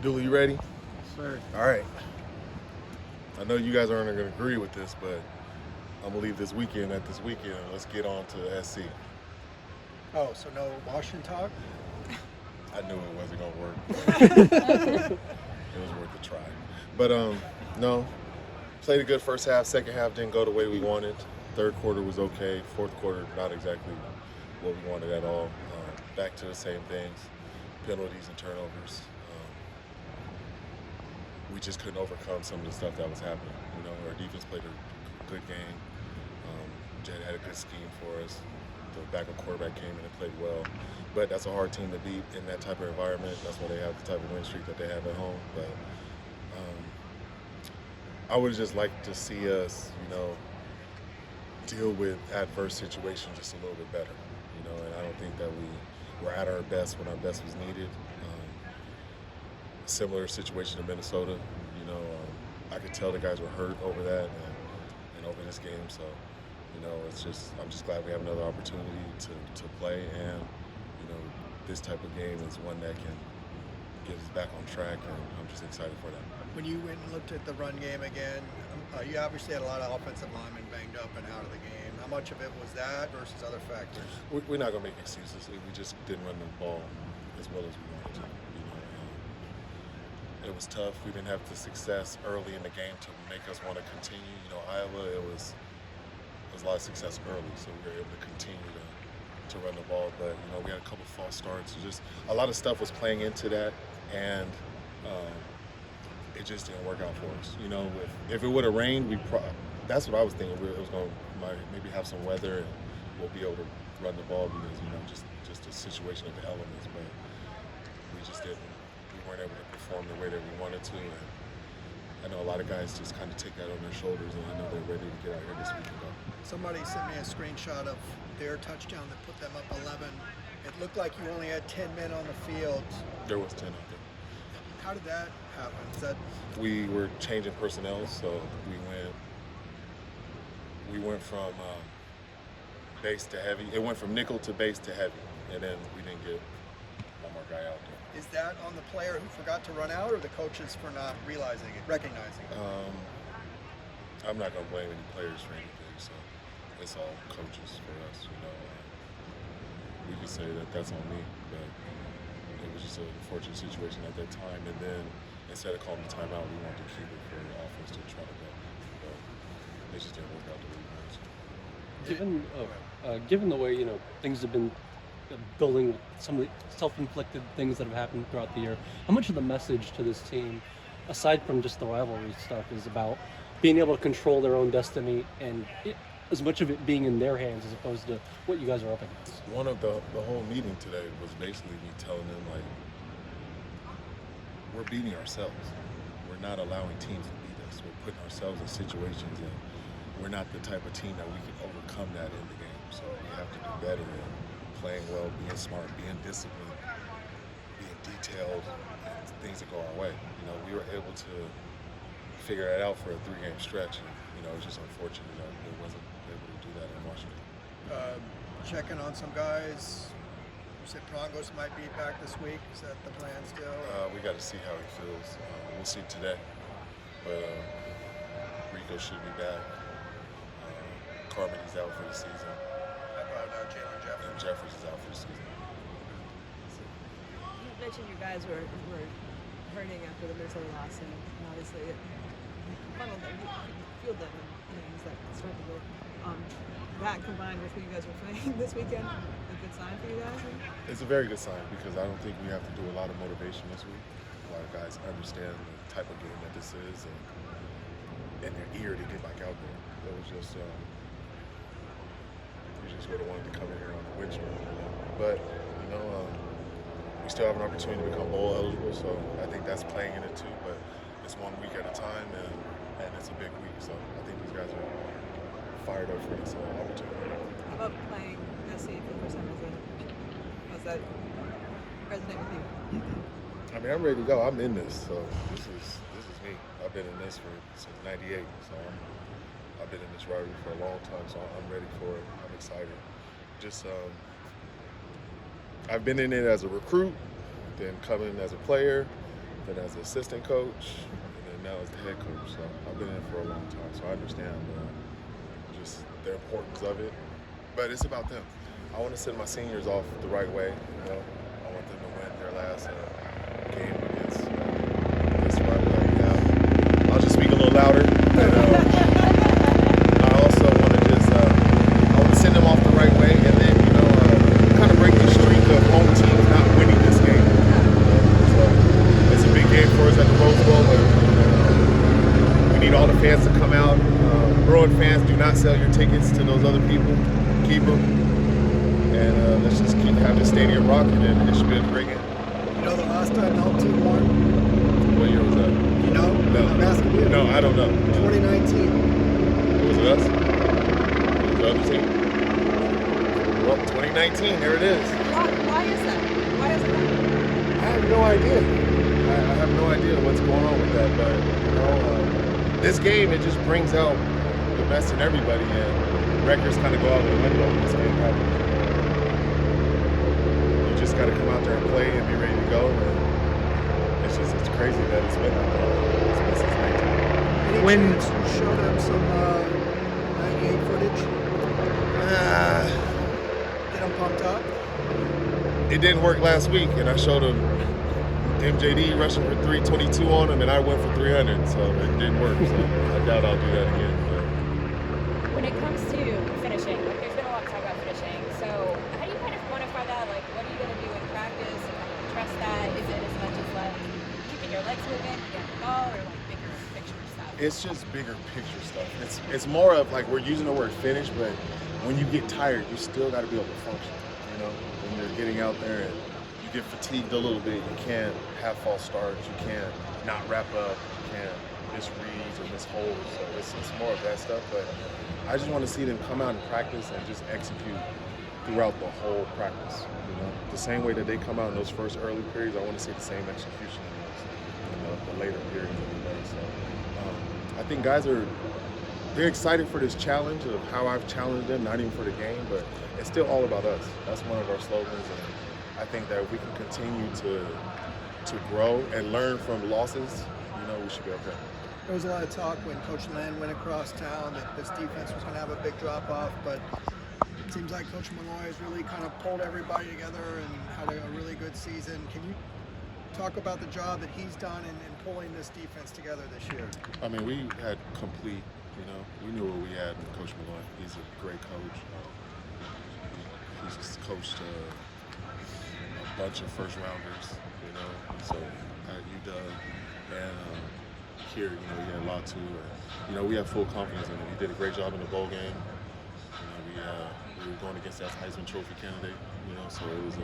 Dooley, you ready? Sir. All right. I know you guys aren't going to agree with this, but I'm going to leave this weekend at this weekend. Let's get on to SC. Oh, so no Washington talk? I knew it wasn't going to work. It was worth a try. But no, played a good first half. Second half didn't go the way we wanted. Third quarter was okay. Fourth quarter, not exactly what we wanted at all. Back to the same things, penalties and turnovers. We just couldn't overcome some of the stuff that was happening. You know, our defense played a good game. Jed had a good scheme for us. The backup quarterback came in and played well. But that's a hard team to beat in that type of environment. That's why they have the type of win streak that they have at home. But I would just like to see us, deal with adverse situations just a little bit better. And I don't think that we were at our best when our best was needed. Similar situation in Minnesota. I could tell the guys were hurt over that and over this game. So, I'm just glad we have another opportunity to play, and this type of game is one that can get us back on track, and I'm just excited for that. When you went and looked at the run game again, you obviously had a lot of offensive linemen banged up and out of the game. How much of it was that versus other factors? We're not going to make excuses. We just didn't run the ball as well as we wanted to. It was tough. We didn't have the success early in the game to make us want to continue. Iowa, it was a lot of success early, so we were able to continue to run the ball. But we had a couple false starts. Just a lot of stuff was playing into that, and it just didn't work out for us. If it would have rained, that's what I was thinking. It was going to maybe have some weather, and we'll be able to run the ball because just a situation of the elements. But we just didn't. We weren't able to perform the way that we wanted to. And I know a lot of guys just kind of take that on their shoulders, and I know they're ready to get out here this week and go. Somebody sent me a screenshot of their touchdown that put them up 11. It looked like you only had 10 men on the field. There was 10 out there. How did that happen? We were changing personnel, so we went from base to heavy. It went from nickel to base to heavy, and then we didn't get one more guy out there. Is that on the player who forgot to run out, or the coaches for not recognizing it? I'm not going to blame any players for anything, so it's all coaches for us. We could say that that's on me, but it was just an unfortunate situation at that time. And then instead of calling the timeout, we wanted to keep it for the offense to try to go. But it just didn't work out the way we wanted to. Given the way things have been building with some of the self-inflicted things that have happened throughout the year, how much of the message to this team, aside from just the rivalry stuff, is about being able to control their own destiny and as much of it being in their hands as opposed to what you guys are up against? One of the whole meeting today was basically me telling them, we're beating ourselves. We're not allowing teams to beat us. We're putting ourselves in situations, and we're not the type of team that we can overcome that in the game. So we have to do better than playing well, being smart, being disciplined, being detailed, and things that go our way. We were able to figure that out for a 3-game stretch, and it's just unfortunate that we wasn't able to do that in Washington. Checking on some guys. You said Prongos might be back this week. Is that the plan still? We got to see how he feels. We'll see today. But Rico should be back. Carmody is out for the season. How about Jalen Jeffries? And Jeffries is out for the season. You mentioned you guys were hurting after the Minnesota loss, and obviously it funneled them, you feel them, and use that strength of that combined with who you guys were playing this weekend, a good sign for you guys? It's a very good sign because I don't think we have to do a lot of motivation this week. A lot of guys understand the type of game that this is, and they're eager to get back out there. It was just we just would have wanted to come in here on the win streak, but we still have an opportunity to become bowl eligible, so I think that's playing in it too. But it's 1 week at a time, and it's a big week, so I think these guys are fired up for this opportunity. How about playing SC for the first time? Does that resonate with you? I mean, I'm ready to go. I'm in this, so this is me. I've been in this since '98, so I've been in this rivalry for a long time, so I'm ready for it. I'm excited. Just I've been in it as a recruit, then coming as a player, then as an assistant coach, and then now as the head coach. So I've been in it for a long time, so I understand just the importance of it. But it's about them. I want to send my seniors off the right way. You know, I want them to win their last game against this rival that we have. I'll just speak a little louder. And, I also want to just I want to send them off the right way, and then kind of break the streak of home teams not winning this game. So it's a big game for us at the Rose Bowl, but we need all the fans to come out. Bruin fans, do not sell your tickets to those other people. Keep them. And let's just have the stadium rocking, and it should be a great game. You know the last time the team won? What year was that? You know? No. I'm asking you. No, I don't know. 2019. Was it us? It was the other team? Well, 2019, there it is. Why is that? Why is it? I have no idea. I have no idea what's going on with that, but this game, it just brings out the best in everybody, and records kind of go out the window when this game happens. You just got to come out there and play and be ready to go. And it's crazy that it's been like that. It's been since 19. Any When- chance you show them some 98 footage? Get them pumped up? It didn't work last week, and I showed him MJD rushing for 322 on him, and I went for 300, so it didn't work. So I doubt I'll do that again. When it comes to finishing, like there's been a lot of talk about finishing. So how do you kind of quantify that? Like, what are you going to do in practice to kind of trust that? Is it as much as like keeping your legs moving, getting the ball, or like bigger picture stuff? It's just bigger picture stuff. It's more of like we're using the word finish, but when you get tired, you still got to be able to function. You know, when you're getting out there and you get fatigued a little bit, you can't have false starts, you can't not wrap up, you can't miss reads or miss holes. So it's more of that stuff. But I just want to see them come out and practice and just execute throughout the whole practice. You know, the same way that they come out in those first early periods, I want to see the same execution in those, the later periods of the day. So I think guys they're excited for this challenge of how I've challenged them, not even for the game, but it's still all about us. That's one of our slogans, and I think that if we can continue to grow and learn from losses, we should be okay. There was a lot of talk when Coach Len went across town that this defense was going to have a big drop-off, but it seems like Coach Malloy has really kind of pulled everybody together and had a really good season. Can you talk about the job that he's done in pulling this defense together this year? I mean, we had complete, we knew what we had with Coach Malloy. He's a great coach. He's coached a bunch of first-rounders, so at UW and here, he had a lot too. And, we have full confidence in him. He did a great job in the bowl game. We were going against that Heisman Trophy candidate, so it was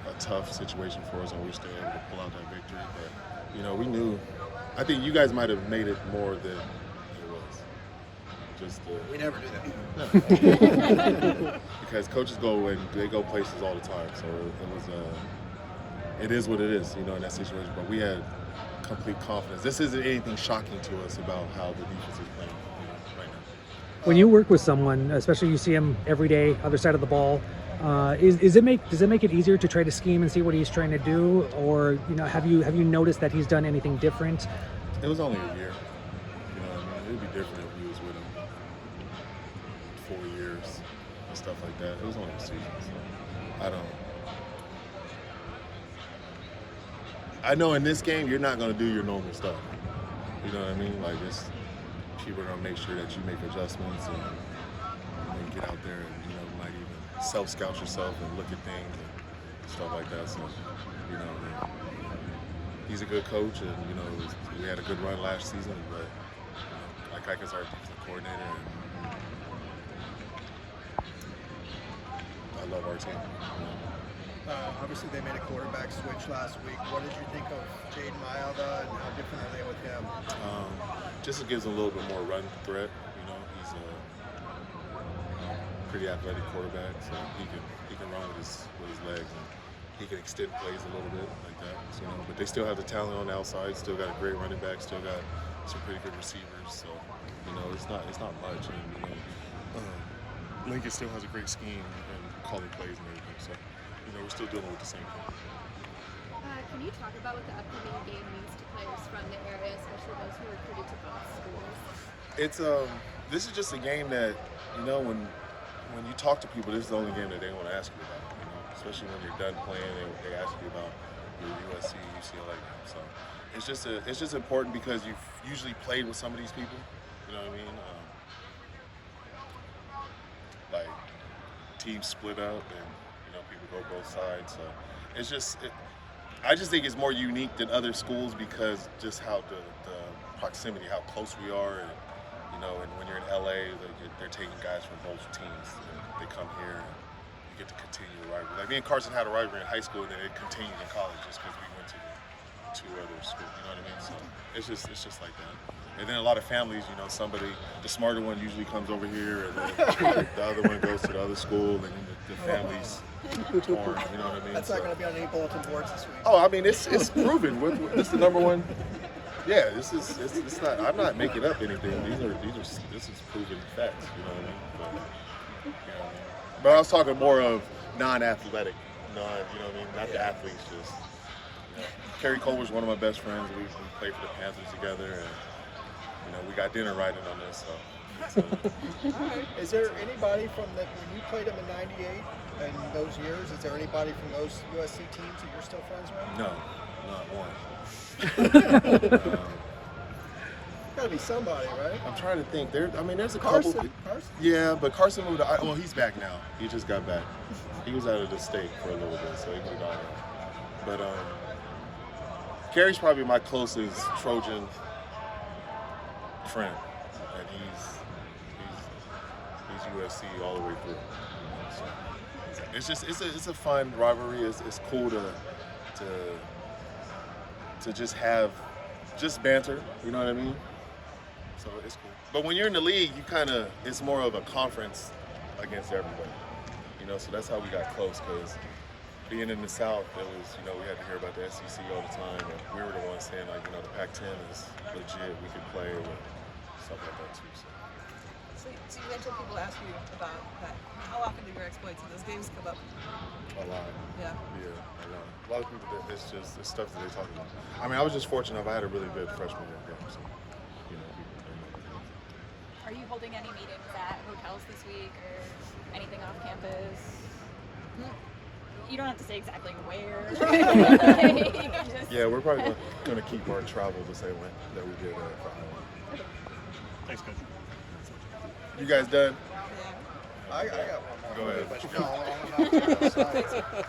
a tough situation for us, and we were still able to pull out that victory. But, we knew. I think you guys might have made it more than it was. Just We never do that. because coaches go and they go places all the time, so it is what it is, in that situation. But we had complete confidence. This isn't anything shocking to us about how the defense is playing right now. When you work with someone, especially you see him every day, other side of the ball, does it make it easier to try to scheme and see what he's trying to do, or have you noticed that he's done anything different? It was only a year. It would be different if we was with him 4 years and stuff like that. It was only a season, so I know in this game you're not going to do your normal stuff. You know what I mean? Like people are going to make sure that you make adjustments and get out there and might even self-scout yourself and look at things and stuff like that. So he's a good coach, and we had a good run last season. But like Ike is our defensive coordinator, and I love our team. Obviously, they made a quarterback switch last week. What did you think of Jaden Mailata, and how different are they with him? Just gives him a little bit more run threat. He's a pretty athletic quarterback, so he can run with his legs, and he can extend plays a little bit like that. But they still have the talent on the outside. Still got a great running back. Still got some pretty good receivers. So it's not much. And Lincoln still has a great scheme and calling plays and everything. So we're still dealing with the same thing. Can you talk about what the upcoming game means to players from the area, especially those who are recruited to both schools? It's this is just a game that, you know, when you talk to people, this is the only game that they want to ask you about. You know, especially when you're done playing, they ask you about your USC, UCLA game. So it's just important because you've usually played with some of these people. You know what I mean? Like teams split up, and you know people go both sides. So it's just I just think it's more unique than other schools because just how the proximity, how close we are, and you know, and when you're in LA, they're taking guys from both teams. And they come here, and you get to continue the rivalry. Like me and Carson had a rivalry in high school, and then it continued in college just because we went to the two other schools. You know what I mean? So it's just like that. And then a lot of families, you know, the smarter one usually comes over here, and then the other one goes to the other school, and then the family's torn. You know what I mean? That's not going to be on any bulletin boards this week. Oh, I mean, it's proven. This is the number one. Yeah, it's not. I'm not making up anything. This is proven facts. You know what I mean? But, you know what I mean? But I was talking more of non-athletic, you know what I mean? Not the athletes. Just you know. Kerry Culver's one of my best friends. We played for the Panthers together, and you know we got dinner riding on this. So. Is there anybody from when you played them in '98 and those years? Is there anybody from those USC teams that you're still friends with? No, not one. Gotta be somebody, right? I'm trying to think. There's a Carson. couple. Carson. Yeah, but Carson moved to. Well, he's back now. He just got back. He was out of the state for a little bit, so he moved on. But Kerry's probably my closest Trojan friend, and he's USC all the way through. So it's a fun rivalry. It's cool to just have banter. You know what I mean? So it's cool. But when you're in the league, it's more of a conference against everybody. You know, so that's how we got close, because being in the South, we had to hear about the SEC all the time, and we were the ones saying, like, the Pac-10 is legit, we could play, and stuff like that too. So you mentioned people ask you about that. How often do your exploits in those games come up? A lot. Yeah. Yeah, a lot. A lot of people, it's stuff that they talk about. I mean, I was just fortunate enough, I had a really good freshman year game, so, people. Are you holding any meetings at hotels this week or anything off campus? You don't have to say exactly where. Yeah, we're probably going to keep our travel the same way that we did for Iowa. Thanks, Coach. You guys done? I got one more. Go ahead. No, I'm not.